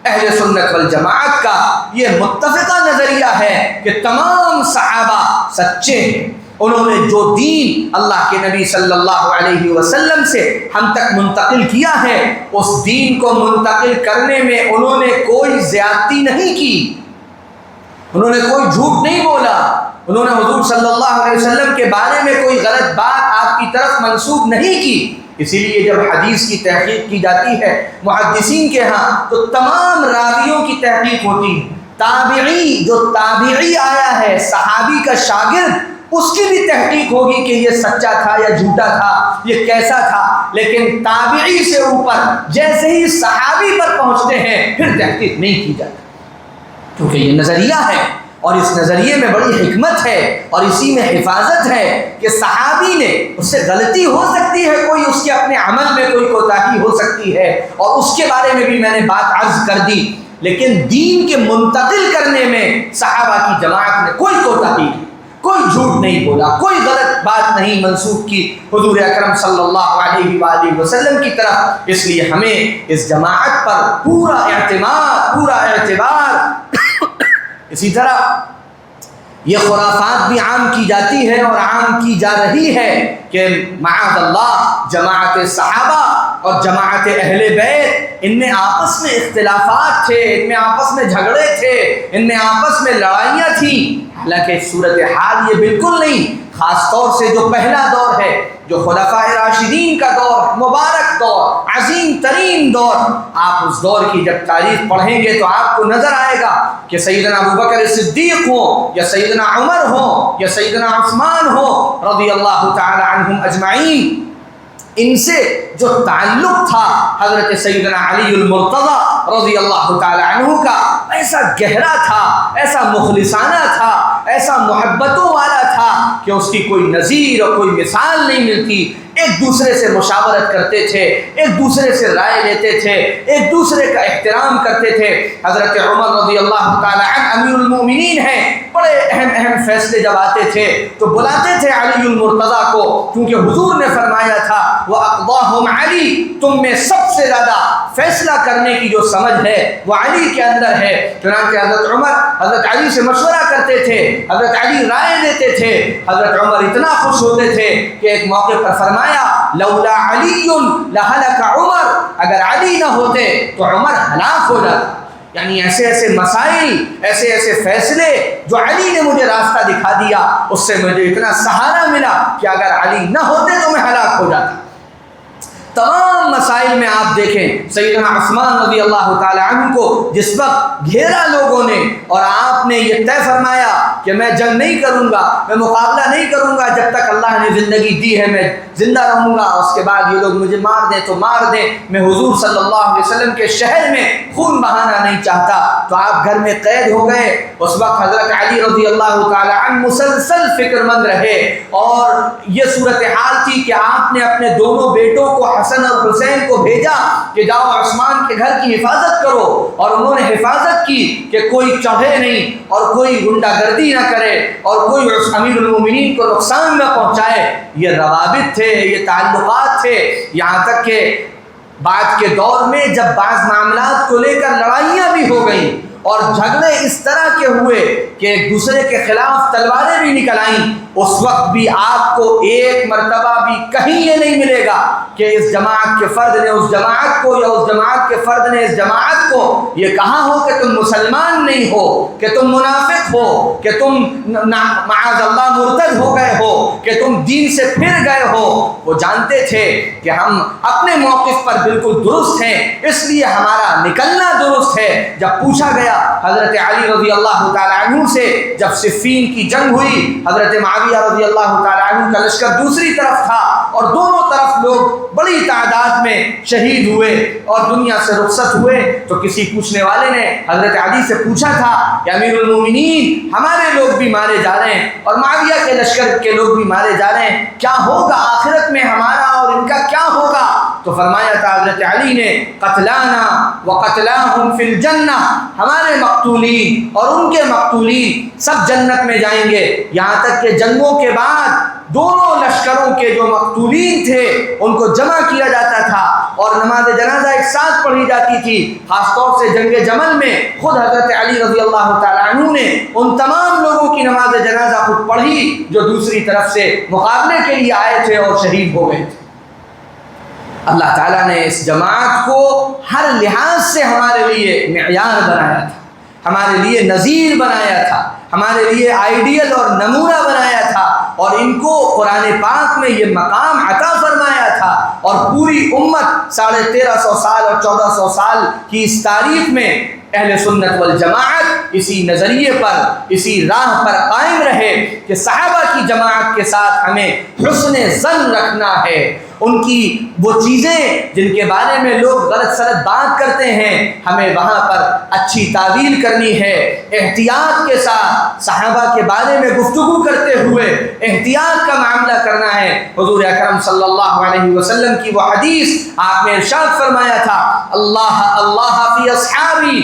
اہل سنت والجماعت کا یہ متفقہ نظریہ ہے کہ تمام صحابہ سچے ہیں. انہوں نے جو دین اللہ کے نبی صلی اللہ علیہ وسلم سے ہم تک منتقل کیا ہے، اس دین کو منتقل کرنے میں انہوں نے کوئی زیادتی نہیں کی، انہوں نے کوئی جھوٹ نہیں بولا، انہوں نے حضور صلی اللہ علیہ وسلم کے بارے میں کوئی غلط بات آپ کی طرف منسوب نہیں کی. اسی لیے جب حدیث کی تحقیق کی جاتی ہے محدثین کے ہاں تو تمام راویوں کی تحقیق ہوتی ہے. تابعی، جو تابعی آیا ہے صحابی کا شاگرد، اس کی بھی تحقیق ہوگی کہ یہ سچا تھا یا جھوٹا تھا، یہ کیسا تھا. لیکن تابعی سے اوپر جیسے ہی صحابی پر پہنچتے ہیں پھر تحقیق نہیں کی جاتی، کیونکہ یہ نظریہ ہے اور اس نظریے میں بڑی حکمت ہے اور اسی میں حفاظت ہے کہ صحابی نے، اس سے غلطی ہو سکتی ہے، کوئی اس کے اپنے عمل میں کوئی کوتاہی ہو سکتی ہے اور اس کے بارے میں بھی میں نے بات عرض کر دی، لیکن دین کے منتقل کرنے میں صحابہ کی جماعت نے کوئی کوتاہی نہیں، کوئی جھوٹ نہیں بولا، کوئی غلط بات نہیں منسوخ کی حضور اکرم صلی اللہ علیہ وآلہ وسلم کی طرف. اس لیے ہمیں اس جماعت پر پورا اعتماد، پورا اعتبار. اسی طرح یہ خرافات بھی عام کی جاتی ہے اور عام کی جا رہی ہے کہ معاذ اللہ جماعت صحابہ اور جماعت اہل بیت، ان میں آپس میں اختلافات تھے، ان میں آپس میں جھگڑے تھے، ان میں آپس میں لڑائیاں تھیں. حالانکہ صورتحال یہ بالکل نہیں. خاص طور سے جو پہلا دور ہے، جو خلفائے راشدین کا دور، مبارک دور، عظیم ترین دور، آپ اس دور کی جب تاریخ پڑھیں گے تو آپ کو نظر آئے گا کہ سیدنا ابو بکر صدیق ہو یا سیدنا عمر ہو یا سیدنا عثمان ہو رضی اللہ تعالی عنہم اجمعین، ان سے جو تعلق تھا حضرت سیدنا علی المرتضی رضی اللہ تعالی عنہ کا، ایسا گہرا تھا، ایسا مخلصانہ تھا ایسا محبتوں والا تھا کہ اس کی کوئی نظیر اور کوئی مثال نہیں ملتی. ایک دوسرے سے مشاورت کرتے تھے، ایک دوسرے سے رائے لیتے تھے، ایک دوسرے کا احترام کرتے تھے. حضرت عمر رضی اللہ تعالی عنہ امیر المومنین ہیں، بڑے اہم فیصلے جب آتے تھے تو بلاتے تھے علی المرتضیٰ کو، کیونکہ حضور نے فرمایا تھا وَأَقْضَاهُمْ عَلِي، تم میں سب سے زیادہ فیصلہ کرنے کی جو سمجھ ہے وہ علی کے اندر ہے. چنانچہ حضرت عمر حضرت علی سے مشورہ کرتے تھے، حضرت علی رائے دیتے تھے. حضرت عمر اتنا خوش ہوتے تھے کہ ایک موقع پر فرمایا لولا علی لہلک عمر، اگر علی نہ ہوتے تو عمر ہلاک ہو جاتا. یعنی ایسے ایسے مسائل، ایسے ایسے فیصلے جو علی نے مجھے راستہ دکھا دیا، اس سے مجھے اتنا سہارا ملا کہ اگر علی نہ ہوتے تو میں ہلاک ہو جاتا. تمام مسائل میں آپ دیکھیں سیدنا عثمان رضی اللہ تعالی عنہ کو جس وقت گھیرا لوگوں نے اور آپ نے یہ طے فرمایا کہ میں جنگ نہیں کروں گا، میں مقابلہ نہیں کروں گا جب تک اللہ نے زندگی دی ہے، میں زندہ رہوں گا، اس کے بعد یہ لوگ مجھے مار دیں تو مار دیں، میں حضور صلی اللہ علیہ وسلم کے شہر میں خون بہانا نہیں چاہتا. تو آپ گھر میں قید ہو گئے. اس وقت حضرت علی رضی اللہ تعالی عنہ مسلسل فکر مند رہے اور یہ صورتحال تھی کہ آپ نے اپنے دونوں بیٹوں کو حسن اور حسین کو بھیجا کہ جاؤ عثمان کے گھر کی حفاظت کرو، اور انہوں نے حفاظت کی کہ کوئی چڑھے نہیں اور کوئی غنڈہ گردی نہ کرے اور کوئی امیر المومنین کو نقصان نہ پہنچائے. یہ روابط تھے، یہ تعلقات تھے. یہاں تک کہ بعد کے دور میں جب بعض معاملات کو لے کر لڑائیاں بھی ہو گئیں اور جھگڑے اس طرح کے ہوئے کہ ایک دوسرے کے خلاف تلواریں بھی نکل آئیں، اس وقت بھی آپ کو ایک مرتبہ بھی کہیں یہ نہیں ملے گا کہ اس جماعت کے فرد نے اس جماعت کو یا اس جماعت کے فرد نے اس جماعت کو یہ کہا ہو کہ تم مسلمان نہیں ہو، کہ تم منافق ہو، کہ تم معاذ اللہ مرتد ہو گئے ہو، کہ تم دین سے پھر گئے ہو. وہ جانتے تھے کہ ہم اپنے موقف پر بالکل درست ہیں، اس لیے ہمارا نکلنا درست ہے. جب پوچھا گیا حضرت علی رضی اللہ تعالی عنہ سے، جب صفین کی جنگ ہوئی، حضرت معاویہ رضی اللہ تعالی عنہ کا لشکر دوسری طرف تھا اور دونوں طرف لوگ بڑی تعداد میں شہید ہوئے اور دنیا سے رخصت ہوئے، تو کسی پوچھنے والے نے حضرت علی سے پوچھا تھا کہ امیر المومنین ہمارے لوگ بھی مارے جا رہے ہیں اور معاویہ کے لشکر کے لوگ بھی مارے جا رہے ہیں، کیا ہوگا آخرت میں ہمارا اور ان کا کیا ہوگا؟ تو فرمایا تھا حضرت علی نے قتلانا وقتلاہم فی الجنہ، ہمارے مقتولین اور ان کے مقتولین سب جنت میں جائیں گے. یہاں تک کہ جنگوں کے بعد دونوں لشکروں کے جو مقتولین تھے ان کو جمع کیا جاتا تھا اور نماز جنازہ ایک ساتھ پڑھی جاتی تھی. خاص طور سے جنگ جمل میں خود حضرت علی رضی اللہ تعالی عنہ نے ان تمام لوگوں کی نماز جنازہ خود پڑھی جو دوسری طرف سے مقابلے کے لیے آئے تھے اور شہید ہو گئے تھے. اللہ تعالیٰ نے اس جماعت کو ہر لحاظ سے ہمارے لیے معیار بنایا تھا، ہمارے لیے نظیر بنایا تھا، ہمارے لیے آئیڈیل اور نمونہ بنایا تھا، اور ان کو قرآن پاک میں یہ مقام عطا فرمایا تھا. اور پوری امت 1350 سال اور 1400 سال کی اس تاریخ میں اہل سنت والجماعت اسی نظریے پر، اسی راہ پر قائم رہے کہ صحابہ کی جماعت کے ساتھ ہمیں حسن ظن رکھنا ہے. ان کی وہ چیزیں جن کے بارے میں لوگ غلط سلط بات کرتے ہیں ہمیں وہاں پر اچھی تعویل کرنی ہے. احتیاط کے ساتھ صحابہ کے بارے میں گفتگو کرتے ہوئے احتیاط کا معاملہ کرنا ہے. حضور اکرم صلی اللہ علیہ وسلم کی وہ حدیث آپ نے ارشاد فرمایا تھا اللہ اللہ فی اصحابی،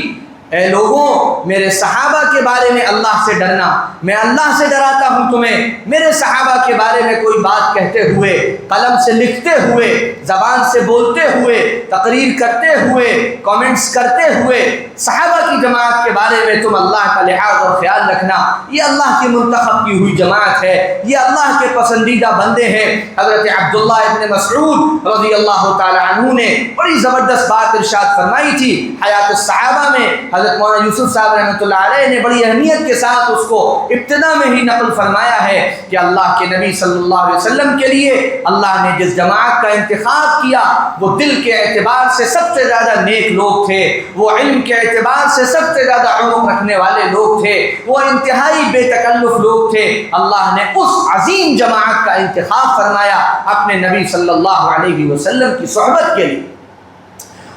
اے لوگوں میرے صحابہ کے بارے میں اللہ سے ڈرنا، میں اللہ سے ڈراتا ہوں تمہیں. میرے صحابہ کے بارے میں کوئی بات کہتے ہوئے، قلم سے لکھتے ہوئے، زبان سے بولتے ہوئے، تقریر کرتے ہوئے، کامنٹس کرتے ہوئے صحابہ کی جماعت کے بارے میں تم اللہ کا لحاظ اور خیال رکھنا. یہ اللہ کی منتخب کی ہوئی جماعت ہے، یہ اللہ کے پسندیدہ بندے ہیں. حضرت عبداللہ ابن مسعود رضی اللہ تعالی عنہ نے بڑی زبردست بات ارشاد فرمائی تھی حیات الصحابہ میں. حضرت مولانا یوسف صاحب رحمۃ اللہ علیہ نے بڑی اہمیت کے ساتھ اس کو ابتدا میں ہی نقل فرمایا ہے کہ اللہ کے نبی صلی اللہ علیہ وسلم کے لیے اللہ نے جس جماعت کا انتخاب کیا وہ دل کے اعتبار سے سب سے زیادہ نیک لوگ تھے، وہ علم کے اعتبار سے سب سے زیادہ عمق رکھنے والے لوگ تھے، وہ انتہائی بے تکلف لوگ تھے. اللہ نے اس عظیم جماعت کا انتخاب فرمایا اپنے نبی صلی اللہ علیہ وسلم کی صحبت کے لیے.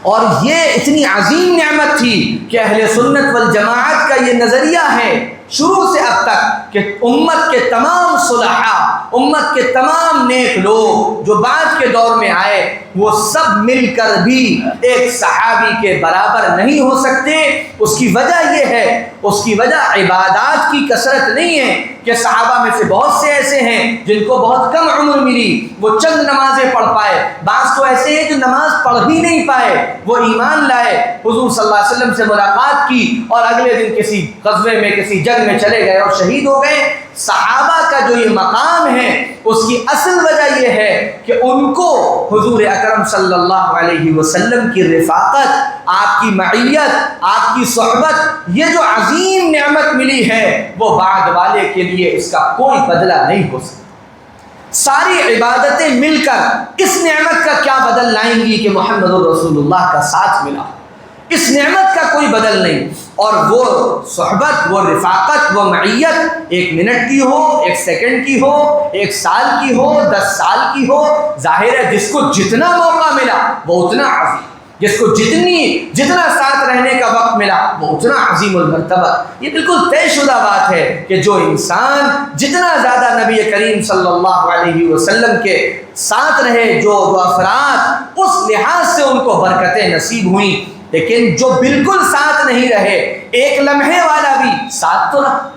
اور یہ اتنی عظیم نعمت تھی کہ اہل سنت والجماعت کا یہ نظریہ ہے شروع سے اب تک کہ امت کے تمام صلحاء، امت کے تمام نیک لوگ جو بعد کے دور میں آئے، وہ سب مل کر بھی ایک صحابی کے برابر نہیں ہو سکتے۔ اس کی وجہ یہ ہے، اس کی وجہ عبادات کی کثرت نہیں ہے کہ صحابہ میں سے بہت سے ایسے ہیں جن کو بہت کم عمر ملی، وہ چند نمازیں پڑھ پائے، بعض تو ایسے ہیں جو نماز پڑھ ہی نہیں پائے، وہ ایمان لائے، حضور صلی اللہ علیہ وسلم سے ملاقات کی اور اگلے دن کسی غزوے میں کسی جنگ میں چلے گئے اور شہید ہو گئے۔ صحابہ کا جو یہ مقام ہے اس کی اصل وجہ یہ ہے کہ ان کو حضور اکرم صلی اللہ علیہ وسلم کی رفاقت، آپ کی معیت، آپ کی صحبت، یہ جو عظیم نعمت ملی ہے وہ بعد والے کے لیے اس کا کوئی بدلہ نہیں ہو سکتا۔ ساری عبادتیں مل کر اس نعمت کا کیا بدل لائیں گی کہ محمد رسول اللہ کا ساتھ ملا، اس نعمت کا کوئی بدل نہیں۔ اور وہ صحبت، وہ رفاقت، وہ معیت 1 منٹ کی ہو، 1 سیکنڈ کی ہو، 1 سال کی ہو، 10 سال کی ہو، ظاہر ہے جس کو جتنا موقع ملا وہ اتنا عظیم، جس کو جتنا ساتھ رہنے کا وقت ملا وہ اتنا عظیم المرتبہ۔ یہ بالکل طے شدہ بات ہے کہ جو انسان جتنا زیادہ نبی کریم صلی اللہ علیہ وسلم کے ساتھ رہے، جو افراد اس لحاظ سے ان کو برکتیں نصیب ہوئیں، لیکن جو بالکل ساتھ نہیں رہے، ایک لمحے والا بھی ساتھ تو رہا،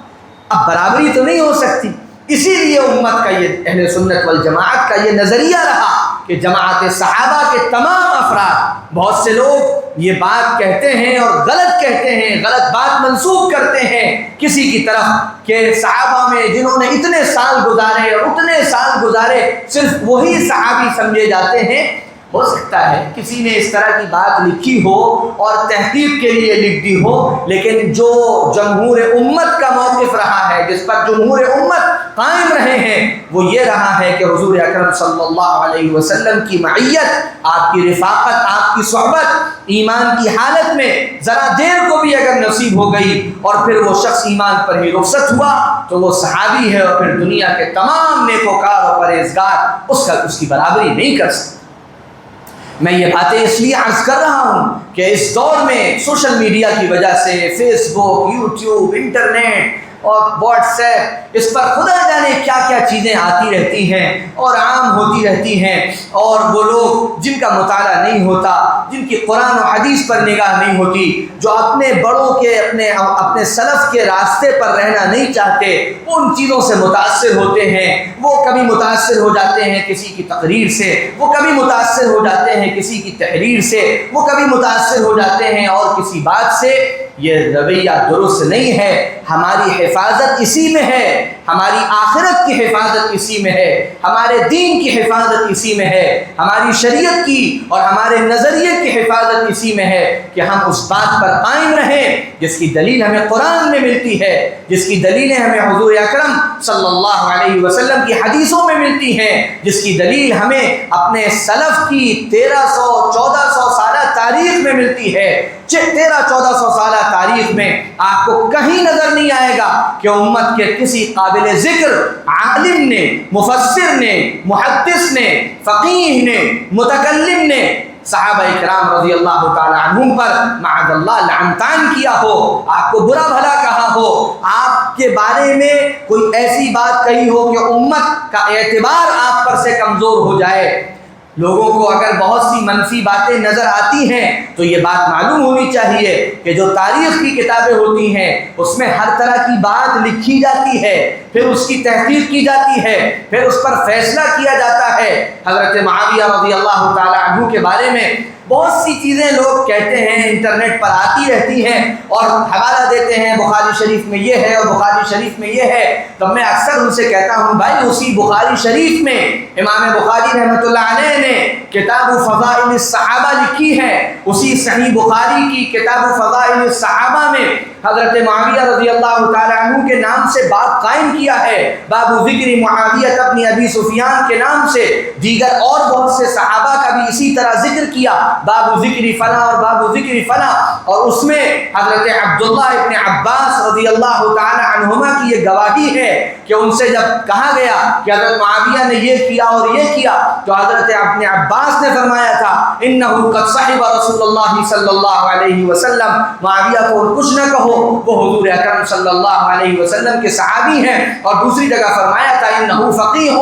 اب برابری تو نہیں ہو سکتی۔ اسی لیے امت کا یہ اہل سنت والجماعت کا یہ نظریہ رہا کہ جماعت صحابہ کے تمام افراد، بہت سے لوگ یہ بات کہتے ہیں اور غلط کہتے ہیں، غلط بات منسوب کرتے ہیں کسی کی طرف کہ صحابہ میں جنہوں نے اتنے سال گزارے اور اتنے سال گزارے صرف وہی صحابی سمجھے جاتے ہیں۔ ہو سکتا ہے کسی نے اس طرح کی بات لکھی ہو اور تحقیق کے لیے لکھ دی ہو، لیکن جو جمہور امت کا موقف رہا ہے، جس پر جمہور امت قائم رہے ہیں، وہ یہ رہا ہے کہ حضور اکرم صلی اللہ علیہ وسلم کی معیت، آپ کی رفاقت، آپ کی صحبت ایمان کی حالت میں ذرا دیر کو بھی اگر نصیب ہو گئی اور پھر وہ شخص ایمان پر ہی رخصت ہوا تو وہ صحابی ہے، اور پھر دنیا کے تمام نیکوکار اور پرہیزگار اس کی برابری نہیں کر سکتے۔ میں یہ باتیں اس لیے عرض کر رہا ہوں کہ اس دور میں سوشل میڈیا کی وجہ سے، فیس بک، یوٹیوب، انٹرنیٹ اور واٹس ایپ، اس پر خدا جانے کیا کیا چیزیں آتی رہتی ہیں اور عام ہوتی رہتی ہیں، اور وہ لوگ جن کا مطالعہ نہیں ہوتا، جن کی قرآن و حدیث پر نگاہ نہیں ہوتی، جو اپنے بڑوں کے اپنے سلف کے راستے پر رہنا نہیں چاہتے، ان چیزوں سے متاثر ہوتے ہیں۔ وہ کبھی متاثر ہو جاتے ہیں کسی کی تقریر سے، وہ کبھی متاثر ہو جاتے ہیں کسی کی تحریر سے، وہ کبھی متاثر ہو جاتے ہیں اور کسی بات سے۔ یہ رویہ درست نہیں ہے۔ ہماری حفاظت اسی میں ہے، ہماری آخرت کی حفاظت اسی میں ہے، ہمارے دین کی حفاظت اسی میں ہے، ہماری شریعت کی اور ہمارے نظریے کی حفاظت اسی میں ہے کہ ہم اس بات پر قائم رہیں جس کی دلیل ہمیں قرآن میں ملتی ہے، جس کی دلیلیں ہمیں حضور اکرم صلی اللہ علیہ وسلم کی حدیثوں میں ملتی ہیں، جس کی دلیل ہمیں اپنے سلف کی 1300-1400 سالہ تاریخ میں ملتی ہے۔ 1300-1400 سالہ تاریخ میں آپ کو کہیں نظر نہیں آئے گا کہ امت کے کسی قابل ذکر عالم نے، مفسر نے، محدث نے، فقیہ نے، متکلم نے صحابہ کرام رضی اللہ تعالی عنہم پر معاذ اللہ لعنتان کیا ہو، آپ کو برا بھلا کہا ہو، آپ کے بارے میں کوئی ایسی بات کہی ہو کہ امت کا اعتبار آپ پر سے کمزور ہو جائے۔ لوگوں کو اگر بہت سی منفی باتیں نظر آتی ہیں تو یہ بات معلوم ہونی چاہیے کہ جو تاریخ کی کتابیں ہوتی ہیں اس میں ہر طرح کی بات لکھی جاتی ہے، پھر اس کی تحقیق کی جاتی ہے، پھر اس پر فیصلہ کیا جاتا ہے۔ حضرت معاویہ رضی اللہ تعالی عنہ کے بارے میں بہت سی چیزیں لوگ کہتے ہیں، انٹرنیٹ پر آتی رہتی ہیں اور حوالہ دیتے ہیں، بخاری شریف میں یہ ہے اور بخاری شریف میں یہ ہے۔ تو میں اکثر ان سے کہتا ہوں بھائی اسی بخاری شریف میں امام بخاری رحمۃ اللہ علیہ نے کتاب فضائل الصحابہ لکھی ہے، اسی صحیح بخاری کی کتاب فضائل الصحابہ میں حضرت معاویہ رضی اللہ تعالی عنہ کے نام سے باب قائم کیا ہے، باب ذکر معاویہ ابن ابی سفیان کے نام سے، دیگر اور بہت سے صحابہ کا بھی اسی طرح ذکر کیا، باب ذکر فلاں اور باب ذکر فلاں، اور اس میں حضرت عبداللہ ابن عباس رضی اللہ تعالی عنہما کی یہ گواہی ہے کہ ان سے جب کہا گیا کہ حضرت معاویہ نے یہ کیا اور یہ کیا تو حضرت ابن عباس نے فرمایا تھا انہ قد صحب رسول اللہ صلی اللہ علیہ وسلم، معاویہ کو کچھ نہ کہو، ہو وہ حضور اکرم صلی اللہ علیہ وسلم کے صحابی ہیں، اور دوسری جگہ فرمایا تھا انہ فقیہ،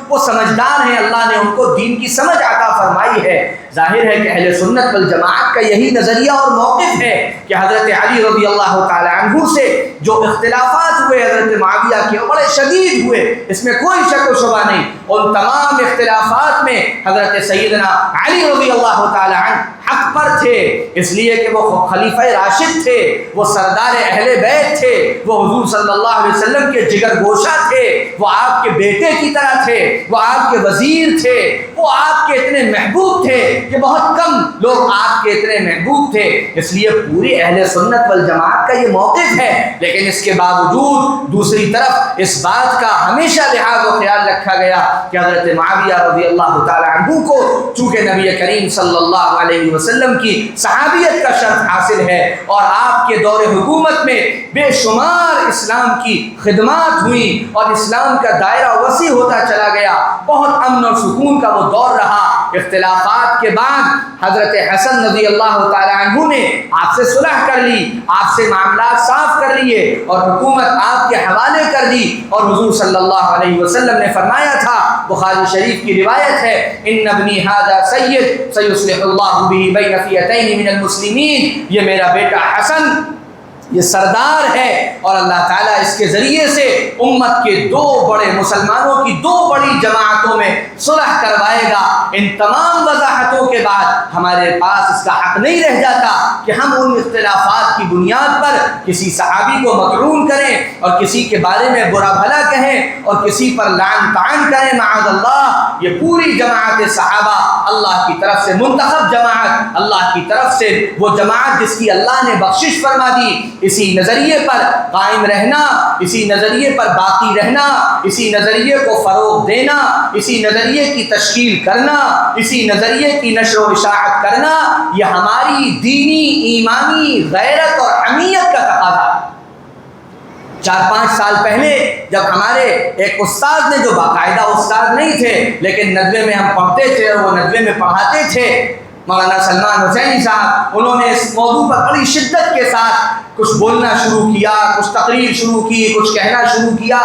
وہ سمجھدار ہیں، اللہ نے ان کو دین کی سمجھ عطا فرمائی ہے۔ ظاہر ہے کہ اہل سنت والجماعت کا یہی نظریہ اور موقف ہے کہ حضرت علی رضی اللہ تعالی عنہ سے جو اختلافات ہوئے حضرت معاویہ کے بڑے شدید ہوئے، اس میں کوئی شک و شبہ نہیں، ان تمام اختلافات میں حضرت سیدنا علی رضی اللہ تعالی عنہ حق پر تھے، اس لیے کہ وہ خلیفہ راشد تھے، وہ سردار اہل بیت تھے، وہ حضور صلی اللہ علیہ وسلم کے جگر گوشہ تھے، وہ آپ کے بیٹے کی طرح تھے، وہ آپ کے وزیر تھے، وہ آپ کے اتنے محبوب تھے کہ بہت کم لوگ آپ کے اتنے محبوب تھے، اس لیے پوری اہل سنت والجماعت کا یہ موقف ہے۔ لیکن اس کے باوجود دوسری طرف اس بات کا ہمیشہ لحاظ و خیال رکھا گیا کہ حضرت معاویہ رضی اللہ تعالی عنہ کو چونکہ نبی کریم صلی اللہ علیہ وسلم کی صحابیت کا شرط حاصل ہے، اور آپ کے دور حکومت میں بے شمار اسلام کی خدمات ہوئی اور اسلام کا دائرہ وسیع ہوتا چلا گیا، بہت امن اور سکون کا وہ دور رہا۔ اختلافات کے بعد حضرت حسن رضی اللہ تعالی عنہ نے آپ سے صلح کر لی، آپ سے معاملات صاف کر لیے اور حکومت آپ کے حوالے کر دی، اور حضور صلی اللہ علیہ وسلم نے فرمایا تھا، بخاری شریف کی روایت ہے، ان ابنی ھذا سید سیصلح اللہ بہ بین فئتین من المسلمین، یہ میرا بیٹا حسن یہ سردار ہے اور اللہ تعالیٰ اس کے ذریعے سے امت کے دو بڑے مسلمانوں کی دو بڑی جماعتوں میں صلح کروائے گا۔ ان تمام وضاحتوں کے بعد ہمارے پاس اس کا حق نہیں رہ جاتا کہ ہم ان اختلافات کی بنیاد پر کسی صحابی کو مطعون کریں اور کسی کے بارے میں برا بھلا کہیں اور کسی پر لعن طعن کریں، معاذ اللہ۔ یہ پوری جماعت صحابہ اللہ کی طرف سے منتخب جماعت، اللہ کی طرف سے وہ جماعت جس کی اللہ نے بخشش فرما دی، اسی نظریے پر قائم رہنا، اسی نظریے پر باقی رہنا، اسی نظریے کو فروغ دینا، اسی نظریے کی تشکیل کرنا، اسی نظریے کی نشر و اشاعت کرنا، یہ ہماری دینی ایمانی غیرت اور حمیت کا تقاضا ہے۔ 4-5 سال پہلے جب ہمارے ایک استاد نے، جو باقاعدہ استاد نہیں تھے لیکن ندوے میں ہم پڑھتے تھے اور وہ ندوے میں پڑھاتے تھے، مولانا سلمان حسینی صاحب، انہوں نے اس موضوع پر بڑی شدت کے ساتھ کچھ بولنا شروع کیا، کچھ تقریر شروع کی، کچھ کہنا شروع کیا،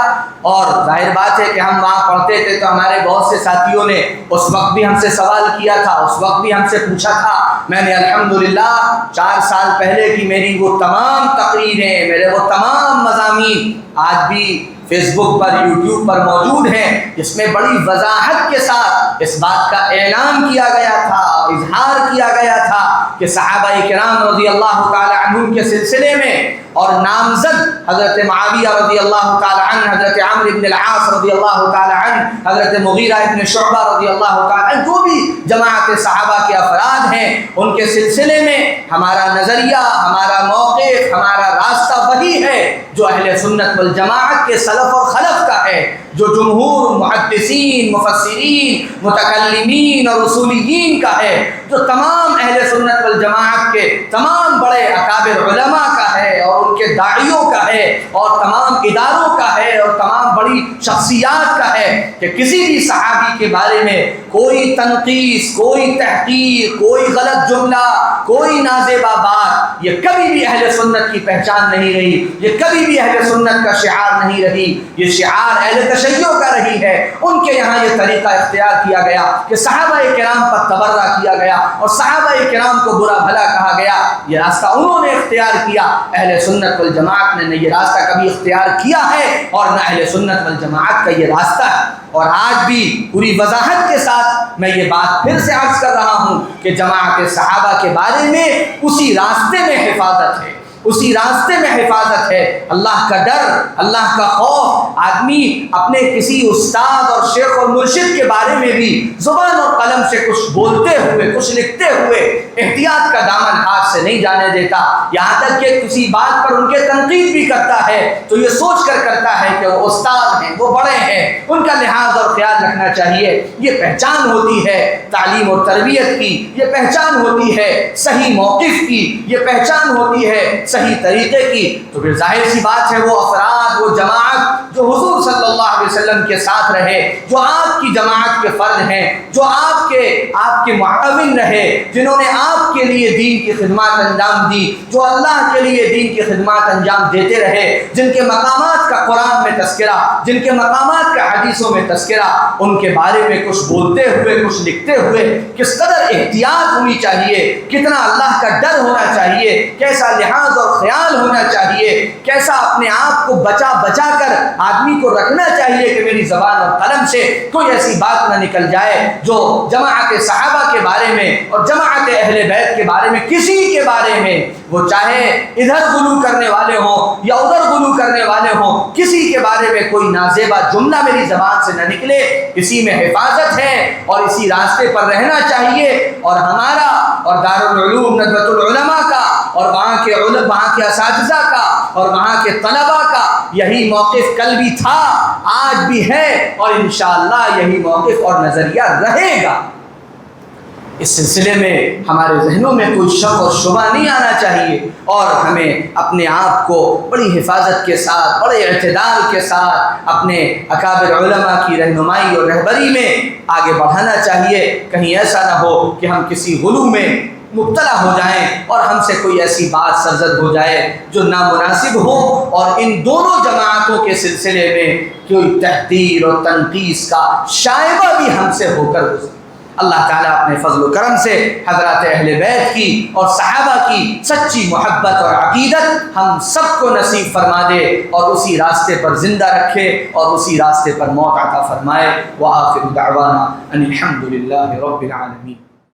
اور ظاہر بات ہے کہ ہم وہاں پڑھتے تھے تو ہمارے بہت سے ساتھیوں نے اس وقت بھی ہم سے سوال کیا تھا، اس وقت بھی ہم سے پوچھا تھا۔ میں نے الحمدللہ 4 سال پہلے کی میری وہ تمام تقریریں، میرے وہ تمام مضامین آج بھی فیس بک پر، یوٹیوب پر موجود ہیں، جس میں بڑی وضاحت کے ساتھ اس بات کا اعلان کیا گیا تھا، اظہار کیا گیا تھا کہ صحابہ کرام رضی اللہ تعالی عنہم کے سلسلے میں اور نامزد حضرت معاویہ رضی اللہ تعالی عنہ، حضرت عمرو بن العاص رضی اللہ تعالی عنہ، حضرت مغیرہ ابن شعبہ رضی اللہ تعالی عنہ، جو بھی جماعت صحابہ کے افراد ہیں، ان کے سلسلے میں ہمارا نظریہ، ہمارا موقف، ہمارا راستہ وہی ہے جو اہل سنت والجماعت کے سلف اور خلف کا ہے، جو جمہور محدثین، مفسرین، متکلمین اور اصولیین کا ہے، جو تمام اہل سنت والجماعت کے تمام بڑے اکابر علماء کا ہے اور ان کے داعیوں کا ہے اور تمام اداروں کا ہے اور تمام بڑی شخصیات کا ہے، کہ کسی بھی صحابی کے بارے میں کوئی تنقیص، کوئی تحقیر، کوئی غلط جملہ، کوئی نازیبہ بات، یہ کبھی بھی اہل سنت کی پہچان نہیں رہی، یہ کبھی بھی اہل سنت کا شعار نہیں رہی، یہ شعار اہل تشیع کا رہی ہے۔ ان کے یہاں یہ طریقہ اختیار کیا گیا کہ صحابہ کرام پر تبرہ کیا گیا اور صحابہ کرام کو برا بھلا کہا گیا، یہ راستہ انہوں نے اختیار کیا، اہل سنت والجماعت نے یہ راستہ کبھی اختیار کیا ہے اور نہ اہل سنت والجماعت کا یہ راستہ ہے۔ اور آج بھی پوری وضاحت کے ساتھ میں یہ بات پھر سے عرض کر رہا ہوں کہ جماعت صحابہ کے بارے میں اسی راستے میں حفاظت ہے، اسی راستے میں حفاظت ہے۔ اللہ کا ڈر، اللہ کا خوف، آدمی اپنے کسی استاد اور شیخ اور مرشد کے بارے میں بھی زبان اور قلم سے کچھ بولتے ہوئے، کچھ لکھتے ہوئے احتیاط کا دامن ہاتھ سے نہیں جانے دیتا، یہاں تک کہ کسی بات پر ان کے تنقید بھی کرتا ہے تو یہ سوچ کر کرتا ہے کہ وہ استاد ہیں، وہ بڑے ہیں، ان کا لحاظ اور خیال رکھنا چاہیے۔ یہ پہچان ہوتی ہے تعلیم اور تربیت کی، یہ پہچان ہوتی ہے صحیح موقف کی، یہ پہچان ہوتی ہے صحیح طریقے کی۔ تو پھر ظاہر سی بات ہے وہ افراد، وہ جماعت جو جو حضور صلی اللہ علیہ وسلم کے ساتھ رہے، جو آپ کی جماعت کے فرد ہیں، جو آپ کے معاون رہے، جنہوں نے آپ کے لیے دین کی خدمات انجام دی، جو اللہ کے لیے دین کی خدمات انجام دیتے رہے، جن کے مقامات کا قرآن میں تذکرہ، جن کے مقامات کا حدیثوں میں تذکرہ، ان کے بارے میں کچھ بولتے ہوئے، کچھ لکھتے ہوئے کس قدر احتیاط ہونی چاہیے، کتنا اللہ کا ڈر ہونا چاہیے، کیسا لحاظ اور خیال ہونا چاہیے، کیسا اپنے آپ کو بچا کر آدمی کو رکھنا چاہیے کہ میری زبان اور قلم سے کوئی ایسی بات نہ نکل جائے جو جماعت صحابہ کے بارے میں اور جماعت اہل بیت کے بارے میں، کسی کے بارے میں، وہ چاہے ادھر غلو کرنے والے ہوں یا ادھر غلو کرنے والے ہوں، کسی کے بارے میں کوئی نازیبا جملہ میری زبان سے نہ نکلے۔ اسی میں حفاظت ہے اور اسی راستے پر رہنا چاہیے، اور ہمارا اور دارالعلوم ندوۃ العلماء کا اور وہاں کے اساتذہ کا اور وہاں کے طلباء کا یہی موقف کل بھی تھا، آج بھی ہے، اور انشاءاللہ یہی موقف اور نظریہ رہے گا۔ اس سلسلے میں ہمارے ذہنوں میں کوئی شک اور شبہ نہیں آنا چاہیے، اور ہمیں اپنے آپ کو بڑی حفاظت کے ساتھ، بڑے اعتدال کے ساتھ اپنے اکابر علماء کی رہنمائی اور رہبری میں آگے بڑھانا چاہیے۔ کہیں ایسا نہ ہو کہ ہم کسی غلو میں مبتلا ہو جائیں اور ہم سے کوئی ایسی بات سرزد ہو جائے جو نامناسب ہو، اور ان دونوں جماعتوں کے سلسلے میں کوئی تحقیر اور تنقیص کا شائبہ بھی ہم سے ہو کر گزرے۔ اللہ تعالیٰ اپنے فضل و کرم سے حضرات اہل بیت کی اور صحابہ کی سچی محبت اور عقیدت ہم سب کو نصیب فرما دے، اور اسی راستے پر زندہ رکھے اور اسی راستے پر موت عطا فرمائے۔ وآخر دعوانا ان الحمد للہ رب العالمین۔